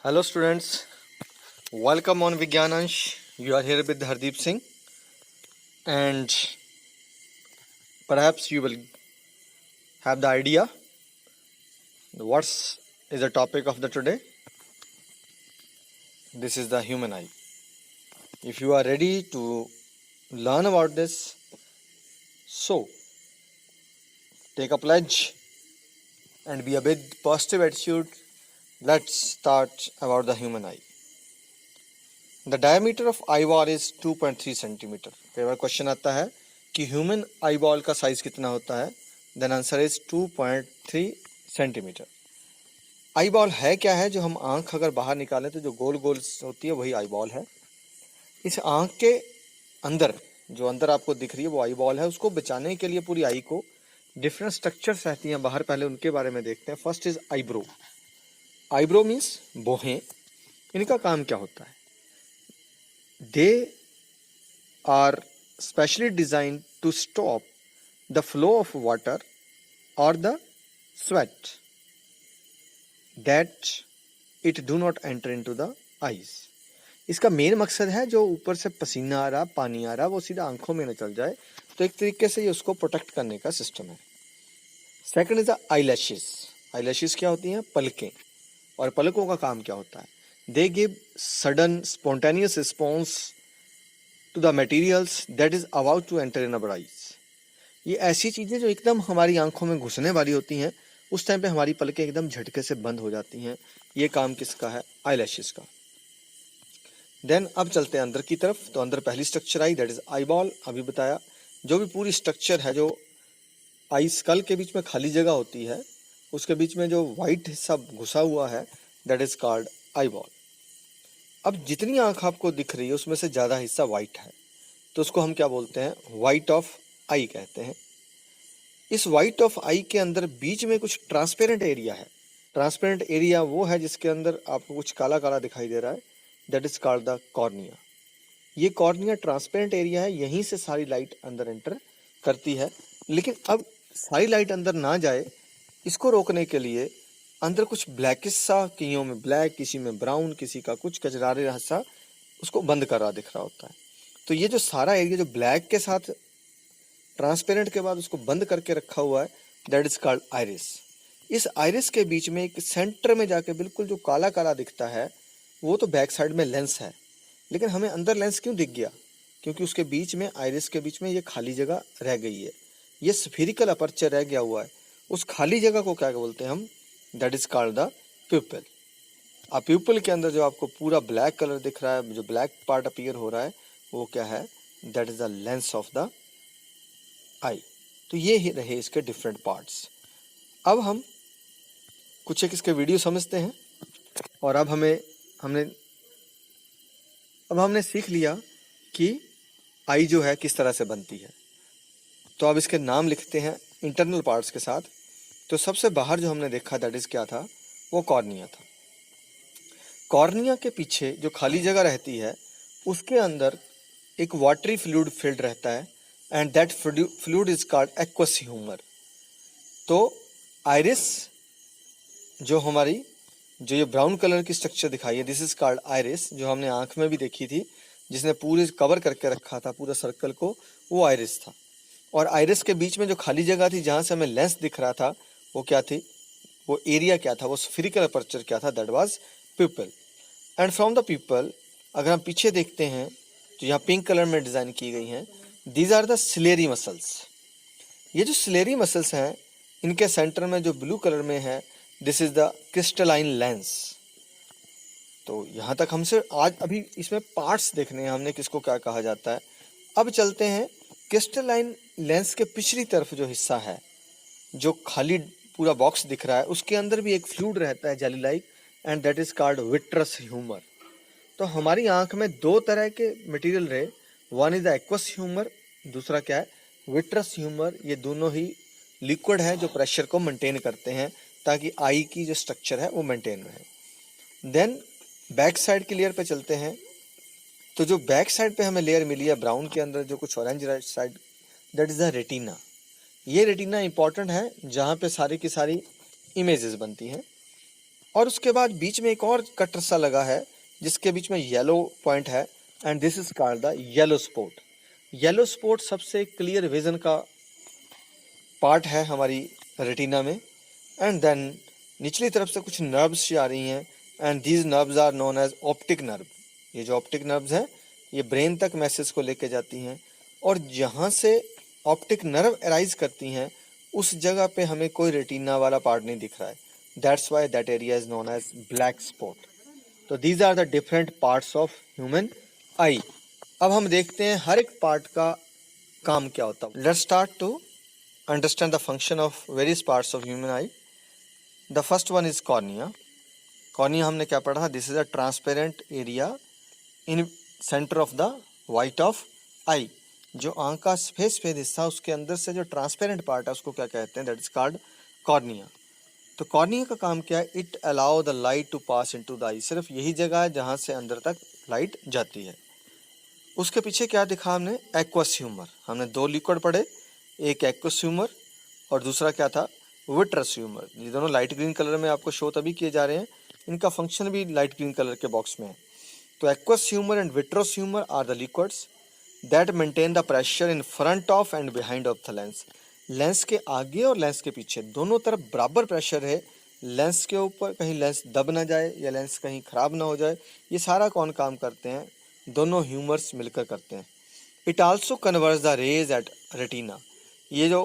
Hello students, welcome on Vigyanansh. You are here with Hardeep Singh and perhaps you will have the idea what is the topic of the today. This is the human eye. If you are ready to learn about this, so take a pledge and be a bit positive attitude. Let's start about the human eye. The diameter of eyeball is 2.3 centimeter. कई बार question आता है कि human eyeball का size कितना होता है. Then answer is 2.3 centimetre. Eyeball है क्या है? जो हम आंख अगर बाहर निकालें तो जो गोल गोल होती है वही आईबॉल है. इस आंख के अंदर जो अंदर आपको दिख रही है वो आईबॉल है. उसको बचाने के लिए पूरी आई को डिफरेंट स्ट्रक्चर्स रहती हैं बाहर. पहले उनके बारे में देखते हैं. First is eyebrow. Eyebrow means भौहें. इनका काम क्या होता है? They are specially designed to stop the flow of water or the sweat that it do not enter into the eyes. इसका मेन मकसद है जो ऊपर से पसीना आ रहा, पानी आ रहा, वो सीधा आंखों में न चल जाए. तो एक तरीके से ये उसको प्रोटेक्ट करने का सिस्टम है. Second is the eyelashes. Eyelashes क्या होती हैं? पलकें. और पलकों का काम क्या होता है? They give sudden spontaneous response to the materials that is about to enter in our eyes. ये ऐसी चीज़ें जो एकदम हमारी आंखों में घुसने वाली होती हैं, उस टाइम पे हमारी पलकें एकदम झटके से बंद हो जाती हैं. ये काम किसका है? आईलैशेस का. देन अब चलते हैं अंदर की तरफ. तो अंदर पहली structure I, that is eyeball. अभी बताया जो भी पूरी स्ट्रक्चर है, जो आई स्कल के बीच में खाली जगह होती है, उसके बीच में जो वाइट हिस्सा घुसा हुआ है, दैट इज कॉल्ड आईबॉल. अब जितनी आंख आपको दिख रही है उसमें से ज़्यादा हिस्सा वाइट है, तो उसको हम क्या बोलते हैं? वाइट ऑफ आई कहते हैं. इस वाइट ऑफ आई के अंदर बीच में कुछ ट्रांसपेरेंट एरिया है. ट्रांसपेरेंट एरिया वो है जिसके अंदर आपको कुछ काला काला दिखाई दे रहा है, that is called the cornea. ये कॉर्निया ट्रांसपेरेंट एरिया है, यहीं से सारी लाइट अंदर एंटर करती है. लेकिन अब सारी लाइट अंदर ना जाए, इसको रोकने के लिए अंदर कुछ ब्लैकिश सा, कईयों में ब्लैक, किसी में ब्राउन, किसी का कुछ कचरारे सा उसको बंद कर रहा दिख रहा होता है. तो ये जो सारा एरिया जो ब्लैक के साथ ट्रांसपेरेंट के बाद उसको बंद करके रखा हुआ है, दैट इज कॉल्ड आइरिस. इस आइरिस के बीच में एक सेंटर में जाके बिल्कुल जो काला काला दिखता है, वो तो बैक साइड में लेंस है. लेकिन हमें अंदर लेंस क्यों दिख गया? क्योंकि उसके बीच में, आइरिस के बीच में ये खाली जगह रह गई है. ये स्फेरिकल अपर्चर रह गया हुआ है. उस खाली जगह को क्या बोलते हैं हम? That is called the प्यूपिल. अब प्यूपिल के अंदर जो आपको पूरा ब्लैक कलर दिख रहा है, जो ब्लैक पार्ट अपीयर हो रहा है, वो क्या है? That is the lens of the eye. तो ये ही रहे इसके डिफरेंट पार्ट्स. अब हम कुछ एक इसके वीडियो समझते हैं. और अब हमने सीख लिया कि आई जो है किस तरह से बनती है. तो अब इसके नाम लिखते हैं इंटरनल पार्ट्स के साथ. तो सबसे बाहर जो हमने देखा, दैट इज क्या था? वो कॉर्निया था. कॉर्निया के पीछे जो खाली जगह रहती है, उसके अंदर एक वाटरी फ्लूइड फिल्ड रहता है, and that fluid is called aqueous humour. तो आइरिस जो हमारी, जो ये ब्राउन कलर की स्ट्रक्चर दिखाई है, दिस इज कॉल्ड आइरिस. जो हमने आंख में भी देखी थी, जिसने पूरे कवर करके रखा था पूरा सर्कल को, वो आइरिस था. और आइरिस के बीच में जो खाली जगह थी, जहाँ से हमें लेंस दिख रहा था, वो क्या थी? वो एरिया क्या था? वो स्फेरिकल अपर्चर क्या था? That was प्यूपिल. And from the प्यूपिल अगर हम पीछे देखते हैं तो यहाँ पिंक कलर में डिजाइन की गई हैं. These are the ciliary muscles. ये जो सिलेरी मसल्स हैं, इनके सेंटर में जो ब्लू कलर में है, this is the crystalline lens. तो यहाँ तक हमसे आज अभी इसमें पार्ट्स देखने हैं हमने, किसको क्या कहा जाता है. अब चलते हैं क्रिस्टलाइन लेंस के पिछली तरफ जो हिस्सा है, जो खाली पूरा बॉक्स दिख रहा है, उसके अंदर भी एक फ्लूइड रहता है jelly like, and that is called vitreous humour. तो हमारी आंख में दो तरह के मटेरियल रहे. One is the aqueous humour, दूसरा क्या है? Vitreous humour. ये दोनों ही लिक्विड है जो प्रेशर को मेंटेन करते हैं, ताकि आई की जो स्ट्रक्चर है वो मेंटेन रहे. देन बैक साइड की लेयर पे चलते हैं. तो जो बैक साइड पे हमें लेयर मिली है ब्राउन के अंदर, जो कुछ orange side, that is the retina. ये रेटिना इंपॉर्टेंट है, जहाँ पे सारी की सारी इमेजेस बनती हैं. और उसके बाद बीच में एक और कटर सा लगा है जिसके बीच में येलो पॉइंट है, and this is called the yellow spot. Yellow spot सबसे क्लियर विजन का पार्ट है हमारी रेटिना में। एंड देन निचली तरफ से कुछ नर्व्स आ रही हैं, and these nerves are known as optic nerve. ये जो ऑप्टिक नर्व्स हैं ये ब्रेन तक मैसेज को लेके जाती हैं, और जहाँ से ऑप्टिक नर्व अराइज करती हैं उस जगह पे हमें कोई रेटिना वाला पार्ट नहीं दिख रहा है। That's why that area is known as black spot. तो these are the different parts of human eye. अब हम देखते हैं हर एक पार्ट का काम क्या होता है। Let's start to understand the function of various parts of human eye. The first one is cornea. Cornea हमने क्या पढ़ा? This is a transparent area in center of the white of eye. जो आंख का सफेद हिस्सा उसके अंदर से जो ट्रांसपेरेंट पार्ट है उसको क्या कहते हैं? That is called cornea. तो कॉर्निया का काम क्या है? It allow the light to pass into the eye. सिर्फ यही जगह है जहाँ से अंदर तक लाइट जाती है। उसके पीछे क्या दिखा हमने? Aqueous humour. हमने दो लिक्विड पढ़े, एक एक्वस ह्यूमर और दूसरा क्या था? Vitreous humour. ये दोनों लाइट ग्रीन कलर में आपको शो तभी किए जा रहे हैं, इनका फंक्शन भी लाइट ग्रीन कलर के बॉक्स में है। तो aqueous humour and vitreous humour are the liquids that maintain the pressure in front of and behind of the lens. Lens के आगे और लेंस के पीछे दोनों तरफ बराबर प्रेशर है। लेंस के ऊपर कहीं लेंस दब ना जाए या लेंस कहीं खराब ना हो जाए, ये सारा कौन काम करते हैं? दोनों ह्यूमर्स मिलकर करते हैं। It also converts the rays at retina. ये जो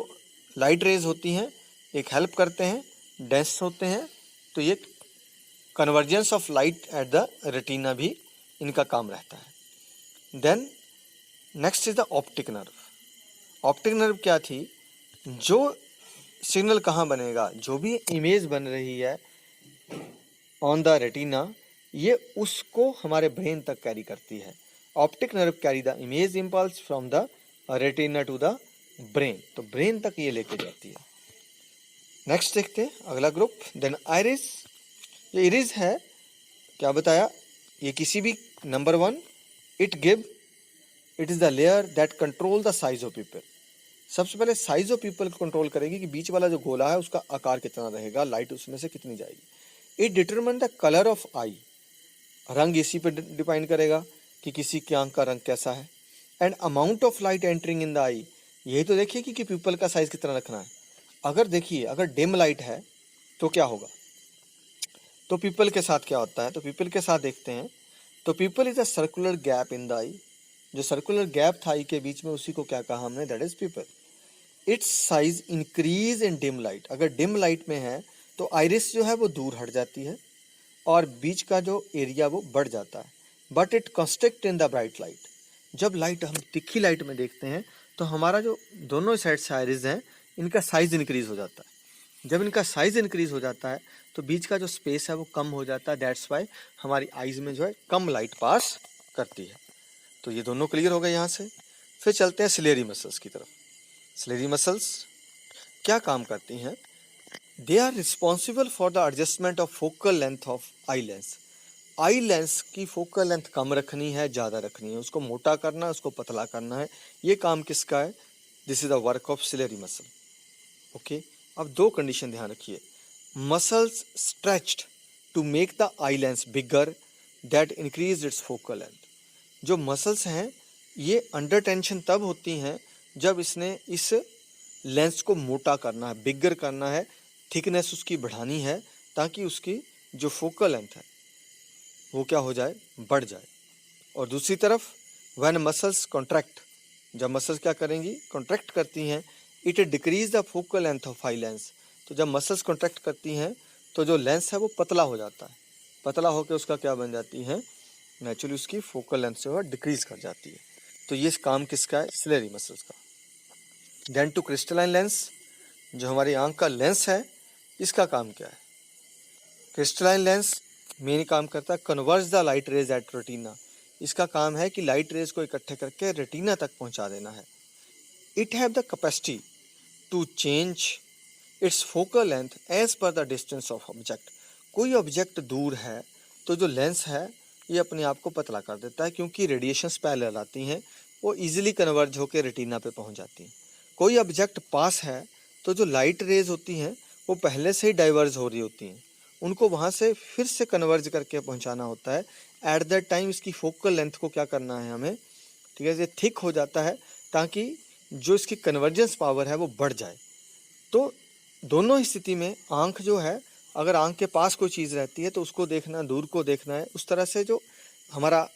लाइट रेज होती हैं एक हेल्प करते हैं, डेंस होते हैं, तो ये convergence of light at the retina भी इनका काम रहता है। Then next is the optic nerve. Optic nerve क्या थी? जो सिग्नल कहाँ बनेगा, जो भी इमेज बन रही है ऑन द रेटिना, ये उसको हमारे ब्रेन तक कैरी करती है। Optic nerve carry the image impulse from the retina to the brain. तो ब्रेन तक ये लेके जाती है। नेक्स्ट देखते हैं अगला ग्रुप। Then iris. ये इरिस है, क्या बताया? ये किसी भी number 1 it is the layer that control the size of pupil. सबसे पहले साइज ऑफ पीपल को कंट्रोल करेगी कि बीच वाला जो गोला है उसका आकार कितना रहेगा, लाइट उसमें से कितनी जाएगी। It determine the colour of eye. रंग इसी पे डिपेंड करेगा कि किसी की आंख का रंग कैसा है। And amount of light entering in the eye. यही तो देखिए कि पीपल का साइज कितना रखना है। अगर देखिए अगर डिम लाइट है तो क्या होगा? तो पीपल के साथ क्या होता है? तो पीपल के साथ देखते हैं। तो pupil is a circular gap in the eye. जो सर्कुलर गैप था आई के बीच में, उसी को क्या कहा हमने? That is people. It's size increase in dim light. अगर डिम लाइट में है तो आइरिस जो है वो दूर हट जाती है और बीच का जो एरिया वो बढ़ जाता है। But it constrict in the bright light. जब लाइट हम तिखी लाइट में देखते हैं तो हमारा जो दोनों साइड से आइरिस हैं इनका साइज इंक्रीज हो जाता है। जब इनका साइज इंक्रीज हो जाता है तो बीच का जो स्पेस है वो कम हो जाता है। दैट्स वाई हमारी आइज में जो है कम लाइट पास करती है। तो ये दोनों क्लियर हो गए यहाँ से। फिर चलते हैं सिलेरी मसल्स की तरफ। सिलेरी मसल्स क्या काम करती हैं? They are responsible for the adjustment of focal length of eye lens. Eye lens की फोकल लेंथ कम रखनी है, ज़्यादा रखनी है, उसको मोटा करना है, उसको पतला करना है, ये काम किसका है? This is the work of ciliary muscle. Okay, अब दो कंडीशन ध्यान रखिए। Muscles stretched to make the eye lens bigger that increase its focal length. जो मसल्स हैं ये अंडर टेंशन तब होती हैं जब इसने इस लेंस को मोटा करना है, बिगर करना है, थिकनेस उसकी बढ़ानी है, ताकि उसकी जो फोकल लेंथ है वो क्या हो जाए? बढ़ जाए। और दूसरी तरफ व्हेन मसल्स कॉन्ट्रैक्ट, जब मसल्स क्या करेंगी? कॉन्ट्रैक्ट करती हैं, it decrease the focal length of eye lens. तो जब मसल्स कॉन्ट्रैक्ट करती हैं तो जो लेंस है वो पतला हो जाता है। पतला होकर उसका क्या बन जाती है? नेचुरली उसकी फोकल लेंथ जो है डिक्रीज कर जाती है। तो ये काम किसका है? सिलेरी मसल्स का। देन टू क्रिस्टलाइन लेंस, जो हमारी आंख का लेंस है, इसका काम क्या है? क्रिस्टलाइन लेंस मेन काम करता है converge the light rays at retina. इसका काम है कि लाइट रेज को इकट्ठे करके रेटिना तक पहुंचा देना है। It have the capacity to change its focal length as per the distance of object. कोई ऑब्जेक्ट दूर है तो जो लेंस है ये अपने आप को पतला कर देता है, क्योंकि रेडिएशंस पैरेलल आती हैं, वो इजीली कन्वर्ज होकर रेटिना पे पहुंच जाती हैं। कोई ऑब्जेक्ट पास है तो जो लाइट रेज होती हैं वो पहले से ही डाइवर्ज हो रही होती हैं, उनको वहाँ से फिर से कन्वर्ज करके पहुँचाना होता है। एट दैट टाइम इसकी फोकल लेंथ को क्या करना है हमें, ठीक है, ये थिक हो जाता है ताकि जो इसकी कन्वर्जेंस पावर है वो बढ़ जाए। तो दोनों ही स्थिति में आँख जो है, अगर आँख के पास कोई चीज़ रहती है तो उसको देखना, दूर को देखना है, उस तरह से जो हमारा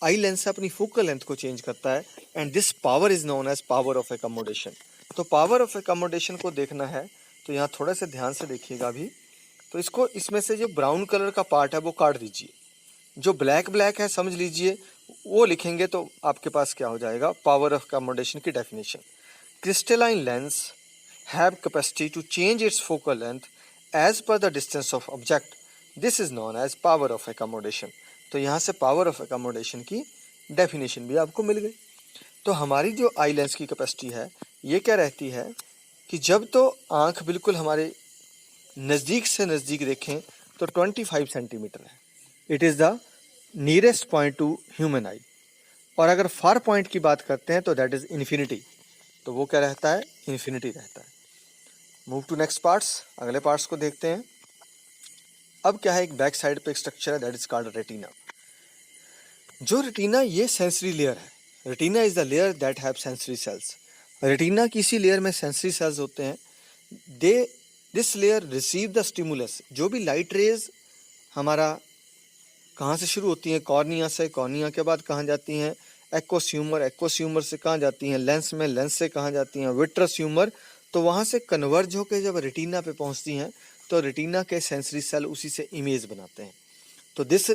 आई लेंस अपनी फोकल लेंथ को चेंज करता है। And this power is known as power of accommodation. तो पावर ऑफ एकोमोडेशन को देखना है तो यहाँ थोड़ा सा ध्यान से देखिएगा अभी। तो इसको, इसमें से जो ब्राउन कलर का पार्ट है वो काट दीजिए, जो ब्लैक ब्लैक है समझ लीजिए, वो लिखेंगे तो आपके पास क्या हो जाएगा, पावर ऑफ एकोमोडेशन की definition. Crystalline lens have capacity to change its focal length as per the distance of object, this is known as power of accommodation. तो यहाँ से पावर ऑफ एकोमोडेशन की डेफिनेशन भी आपको मिल गई। तो हमारी जो आई लेंस की कैपेसिटी है ये क्या रहती है कि जब तो आँख बिल्कुल हमारे नज़दीक से नज़दीक देखें तो 25 सेंटीमीटर है, it is the nearest point two human आई। और अगर फार पॉइंट की बात करते हैं तो दैट इज़ इन्फिनिटी, तो वो क्या रहता है, इन्फिनिटी रहता है। मूव टू नेक्स्ट पार्ट्स, अगले पार्ट्स को देखते हैं। अब क्या है, एक बैक साइड पे एक स्ट्रक्चर है दैट इज कॉल्ड रेटिना। जो रेटिना ये सेंसरी लेयर है, retina is the layer that have sensory sales. Retina की इसी लेयर में सेंसरी सेल्स होते हैं। This layer receive the stimulus, जो भी लाइट रेज हमारा कहाँ से शुरू होती हैं, कॉर्निया से, कॉर्निया के बाद कहाँ जाती हैं, एक्वोस्यूमर, एक्वोस्यूमर से कहाँ जाती हैं, लेंस में, लेंस से कहाँ जाती हैं, विट्रस ह्यूमर। तो वहाँ से कन्वर्ज होकर जब रेटिना पे पहुँचती हैं तो रेटिना के सेंसरी सेल उसी से इमेज बनाते हैं। तो this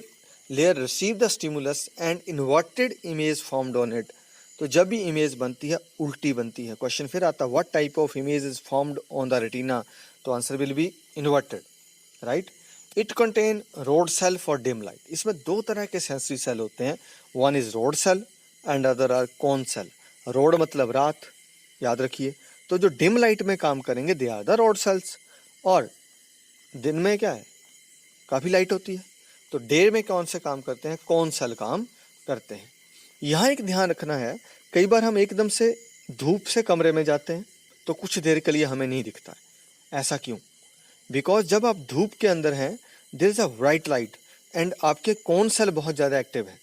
layer receive the stimulus and inverted image formed on it. तो जब भी इमेज बनती है उल्टी बनती है। क्वेश्चन फिर आता है, what type of image is formed on the retina, तो answer will be inverted, right. It contain rod cell for dim light. इसमें दो तरह के सेंसरी सेल होते हैं, one is rod cell and other are cone cell. Rod मतलब रात, याद रखिए। तो जो डिम लाइट में काम करेंगे they are the rod cells, और दिन में क्या है, काफ़ी लाइट होती है, तो डे में कौन से काम करते हैं, कौन सेल काम करते हैं। यहाँ एक ध्यान रखना है, कई बार हम एकदम से धूप से कमरे में जाते हैं तो कुछ देर के लिए हमें नहीं दिखता है। ऐसा क्यों? बिकॉज जब आप धूप के अंदर हैं there is a bright light and आपके कौन सेल बहुत ज़्यादा एक्टिव है।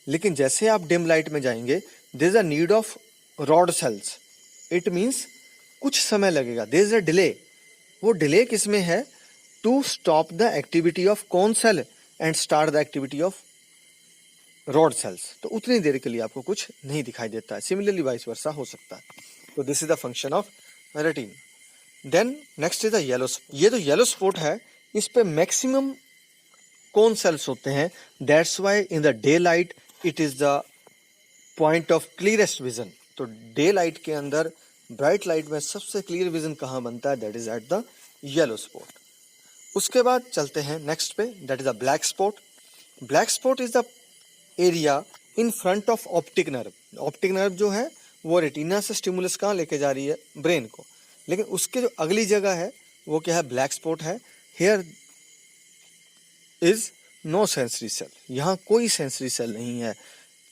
लेकिन जैसे आप डिम लाइट में जाएंगे there is a need of rod cells, it means कुछ समय लगेगा, देयर इज अ डिले। वो डिले किस में है, to stop the activity of cone cell and start the activity of rod cells. तो उतनी देर के लिए आपको कुछ नहीं दिखाई देता है। सिमिलरली वाइस वर्सा हो सकता है। तो this is the function of retina. Then next is the yellow. ये जो येलो स्पॉट है इस पे मैक्सिमम कौन सेल्स होते हैं, that's why in the day light it is the point of clearest vision. तो डे लाइट के अंदर, ब्राइट लाइट में सबसे क्लियर विजन कहाँ बनता है, that is at the yellow spot. उसके बाद चलते हैं नेक्स्ट पे, that is the black spot. Black spot is the area in front of optic nerve. Optic nerve जो है वो रेटिना से स्टिमुलस कहाँ लेके जा रही है, ब्रेन को, लेकिन उसके जो अगली जगह है वो क्या है, ब्लैक स्पॉट है। Here is no sensory cell, यहाँ कोई सेंसरी सेल नहीं है,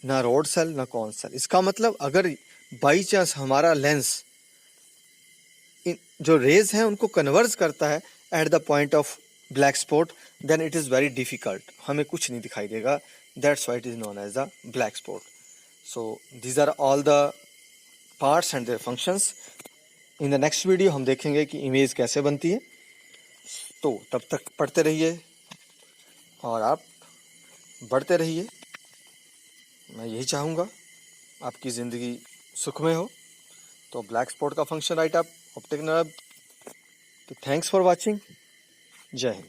ना रॉड सेल ना कॉन सेल। इसका मतलब अगर बाई चांस हमारा लेंस जो रेज हैं उनको कन्वर्ज करता है at the point of black spot, then it is very difficult, हमें कुछ नहीं दिखाई देगा। That's why it is known as the black spot. So these are all the parts and their functions. In the next video हम देखेंगे कि image कैसे बनती है। तो तब तक पढ़ते रहिए और आप बढ़ते रहिए। मैं यही चाहूँगा आपकी ज़िंदगी सुखमय हो। तो ब्लैक स्पॉट का फंक्शन राइट आप ऑप्टिक नर्व। तो थैंक्स फॉर वॉचिंग। जय हिंद।